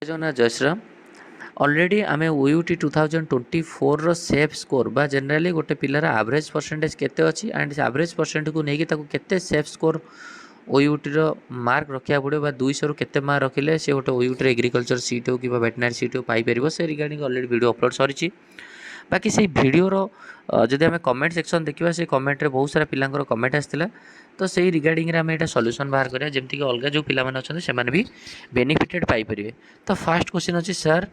जगन्नाथ जय श्रीराम ऑलरेडी आम ओयूटी 2024 रो safe score बा जनरली गोटे पिलार एवरेज परसेंटेज केते अच्छी एंड एवरेज परसेंट को लेकिन केते सेफ स्कोर ओयूटी रो मार्क रखा पड़ो 200 रु केते मार्क रखिले से गोटे ओयूटी एग्रीकल्चर सीट हो कि वेटनरी सीट हो पाइपर से रिगार्डिंग ऑलरेडी वीडियो अपलोड सरी बाकी से भिडर जदि आम कमेंट सेक्शन देखा से कमेंट रे बहुत सारा पिलांकर कमेंट आसाला तो से रिगार्डिंग आम यहाँ सल्यूशन बाहर करा जमीक अलग जो पिला अच्छा से भी बेनिफिटेड पाइपर। तो फास्ट क्वेश्चन अच्छी sir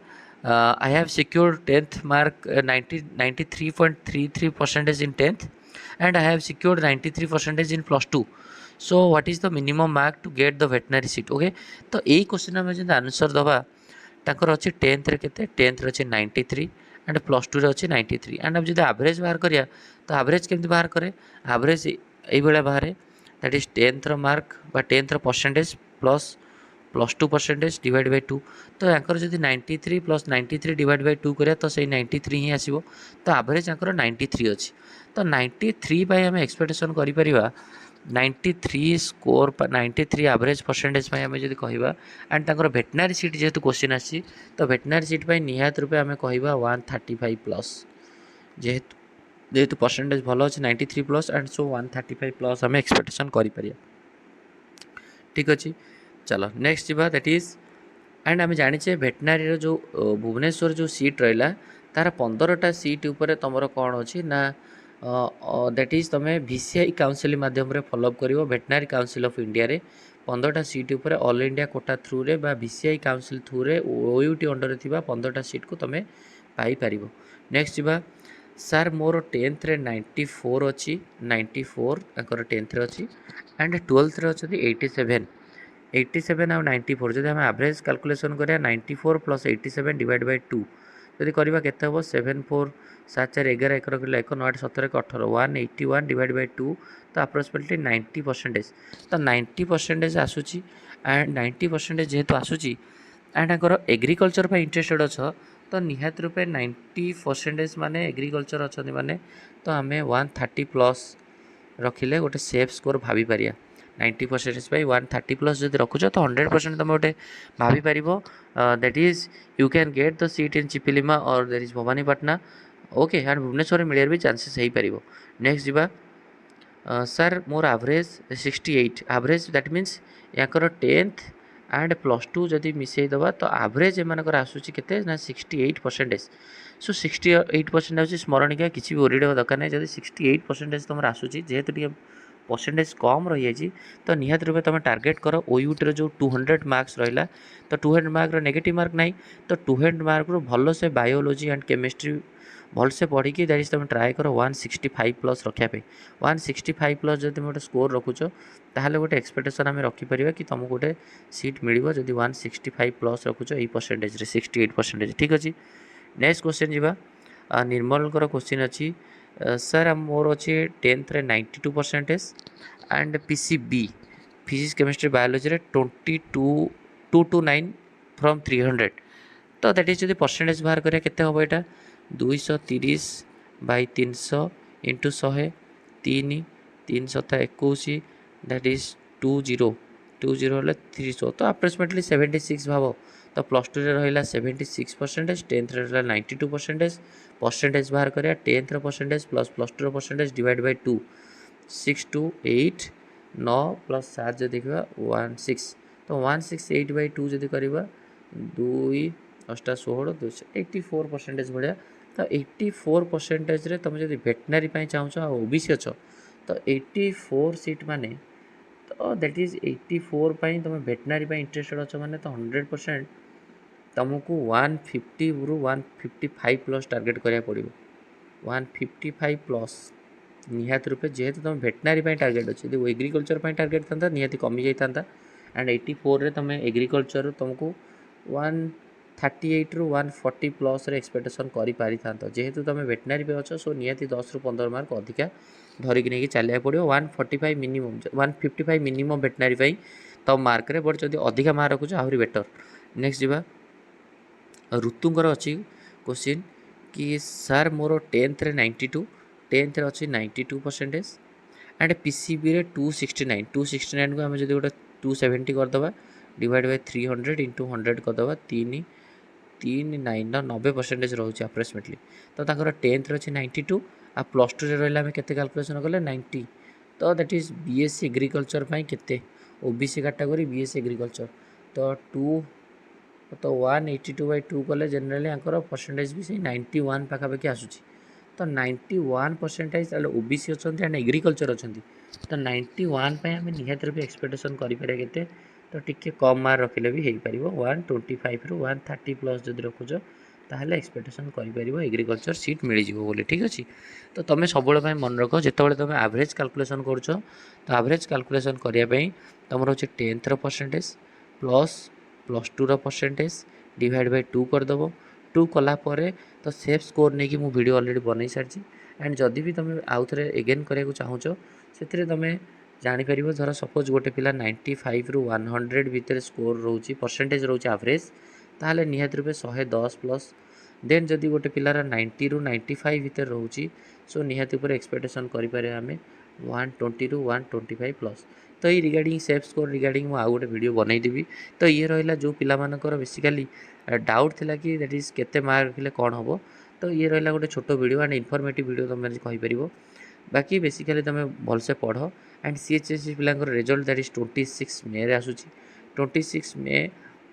I have secured 10th mark 93.33% in 10th and I have secured 93% in plus 2. So what is the minimum mark to get the veterinary seat? Okay, तो यही क्वेश्चन आम जो answer दबा ताकर अच्छी 10th रे केते 10th रे अच्छी 93 एंड प्लस 2 रे अच्छी 93 एंड अब जो एवरेज बाहर करिया तो एवरेज केमती बाहर करे एवरेज यही भाया बाहर दैट इज 10th मार्क बा 10th percentage plus +2 percentage divide by 2 तो यहाँ जब 93 प्लस 93 डिवाइड बाय 2 करिया तो सही 93 ही आसो तो एवरेज यहाँ 93 अच्छी तो 93 आम एक्सपेक्टेशन करा 93 स्कोर 93 एवरेज परसेंटेज आम जब कह एंड भेटनारी सीट जेहेतु क्वेश्चन आसी तो भेटनारी सीट निहात रूपे आम कह 135 प्लस जेहेतु जेहेतु परसेंटेज भल अच्छे 93 प्लस एंड सो 135 प्लस आम एक्सपेक्टेशन करें। ठीक अच्छे चलो नेक्स्ट जीवा दैट इज एंड आम जाने भेटनारी जो भुवनेश्वर जो सीट रहा तार 15टा सीट उपर तुम कौन अच्छी ना दैट इज तुम्हें VCI काउंसिल माध्यम फॉलोअप कर भेटनारी काउंसिल ऑफ इंडिया रे 15टा सीट उपर ऑल इंडिया कोटा थ्रू रे बा VCI काउंसिल थ्रू रे OUT अंडर थिबा 15टा सीट को तुम्हें पाई पारिबो। नेक्स्ट जीवा सर मोर 10th रे 94 अच्छी 94 अकर 10th रे अच्छी एंड 12th रे अच्छी 87 आउ 94 जब आम एवरेज कैलकुलेशन करें 94 प्लस 87 डिवाइड बाय 2 जब करवा के 7 4 7 4 11 1 किलो 1 9 17 18 181 डिवाइड बाय 2 तो अप्रोक्सीमेटली 90% तो 90% आसूची एंड 90% जेहेतु आसूची एंड एग्रीकल्चर पर इंटरेस्टेड अच्छ तो निहात रूपे 90% माने एग्रीकल्चर अच्छा माने तो आम 130 प्लस रखिले गोटे सेफ स्कोर भाभी पारिया 90% 130 प्लस जब रखुच तो 100% तुम गोटे भाभी पार that is you can get the seat in Chiplima और there is Bhawanipatna okay and Bhubaneswar मिलर भी चांसेस हो पार। नेक्स्ट जीवा sir more average 68 average that means यहाँ 10th एंड प्लस 2 जदि मिसई दबा तो एवरेज एम आसूसी के 68%। सो 68% आसूँ स्मरणिका किसी भी ओरीड दरकार नहीं जब 68% तुम आसूसी जेहेतु टी परसेंटेज कम रही है तो निहात रूपे तुम टार्गेट कर ओयूटी जो 200 मार्क्स रहा तो 200 मार्क नेगेटिव मार्क ना तो 200 मार्क रू भल से बायोलोजी एंड केमिस्ट्री भल से पढ़ी दैट इज तुम ट्राए कर 165 प्लस रखापी 165 प्लस जब तुम गोटे स्कोर रखुच ताहले गोटे एक्सपेक्टेशन आम रखिपर कि तुमको गोटे सीट मिल जब 165 प्लस रखुच यही परसेंटेज 68%। ठीक अच्छे नेक्स्ट क्वेश्चन जावा निर्मल क्वेश्चन अच्छी सर मोर अच्छे 10th रे 92% and PCB physics chemistry biology रे 229 फ्रॉम 300 तो दैट इज जो परसेंटेज बाहर करें केते हम यहाँ 230 बाई 300 इंटू 100 3 3 7 21 दैट इज 20 300 तो अप्रोक्सीमेटली 76 भाव तो प्लस 2 रहा 76% 10th रहा 92% परसेंटेज बाहर करें 10th percentage plus 2 percentage divide by 2 6 2 8 9 plus 7 जो देखा 16 तो 168 बाई 2 जब करवा 2 8 16 84% भाया तो 84% तुम जब भेटनारी चाहूँ आ OBC अच्छ तो 84 सीट माने तो दैट इज 84 तुम भेटनारी इंटरेस्टेड अच्छ माने तो 100% तुमको 150 रु 155 प्लस टार्गेट करा पड़ो 155 प्लस निहात रूपे जेहेतु तुम भेटनारी टार्गेट अच्छे जो एग्रीकल्चर टार्गेट था निहाती कमी जाता एंड 84 रे तुम एग्रीकल्चर तुमको 138 रु 140 प्लस एक्सपेक्टेशन कर पारि था जेहेतु तुम भेटनारी पे अच्छ सो निहाती 10 रु 15 मार्क अधिका धरिकी नहीं चलिया पड़ो 145 मिनिमम 155 मिनिमम भेटनारी तब मार्क रे बट जब अधिका मार्क रखुच आहरी बेटर। नेक्स्ट जीवा ऋतुंकर अच्छी क्वेश्चन कि सर मोर 10th रे 92 10th रे अच्छी 92% एंड PCB रे 269 को आम जब गोटे 270 करदे डिवाइड बाय 300 इंटू 100 करदेवा 3 90% रोचे अप्रोक्सीमेटली। तो ताकर 10th अच्छे 92 आ +2 रहा आम के कैलकुलेसन कले 90। तो दैट इज बीएससी एग्रीकल्चर के ओबीसी कैटेगरी बीएससी एग्रीकल्चर तो 2 तो 182/2 कले जनरली आंकर परसेंटेज भी से 91 पाखापाखि आसूँ। तो 91% ताले ओबीसी अच्छा एंड एग्रीकल्चर अच्छा तो 91 आम निहत भी एक्सपेक्टेशन करें तो टिके कम मार्क रखिले भी हो पार 125 रु 130 प्लस जब रखुच ताहले एक्सपेक्टेशन कर एग्रीकल्चर सीट मिल जाए ठीक अच्छे। तो तुम सब मन रख जो तुम एवरेज कैलकुलेसन कर तो एवरेज कैलकुलेसन करने तुम हूँ 10th percentage plus +2 percentage divide by 2 करदेव 2 कलापर तो सेफ स्कोर नहीं कि वीडियो ऑलरेडी बनई सारी एंड जदि भी तुम आउ थे एगेन करने चाहूँ से तुम जापर धर सपोज गोटे पिला 95 रु 100 भितर स्कोर रोचे परसेंटेज रोचे एवरेज ताहले निहात रूपे 110 प्लस देन जदि गोटे पिलार 90 रु 95 भितर रोचे सो निहात एक्सपेक्टेशन करें आम 120 रु 125 प्लस। तो ये रिगार्डिंग सेफ स्कोर रिगार्डिंग मुझे गोटे वीडियो बनईदेवी। तो ये रहा जो पिलामानकर बेसिकाली डाउट थिला कि दैट इज केते मार्क रखिले कौन हम। तो ये रहा गोटे छोट वीडियो एंड इनफॉर्मेटिव वीडियो तुम कहीपर बाकी बेसिकाली तुम भलसे पढ़ एंड सीएचएससी पिला रिजल्ट दैट इज 26 मे आसूची 26 मे।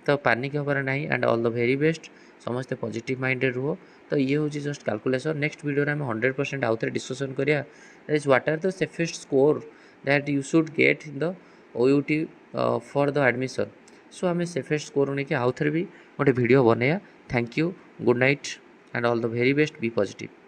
तो पानिक हबार ना and all the very best समस्ते पॉजिटिव माइंडेड रुह। तो ये हूँ जस्ट कैलकुलेशन नेक्स्ट वीडियो में 100% आउ थे डिस्कसन करिया that is what are the safest score that you should get in the OUT for the admission. So um safest score नहीं आउ थे भी गोटे वीडियो बनैया। Thank you good night and all the very best be positive.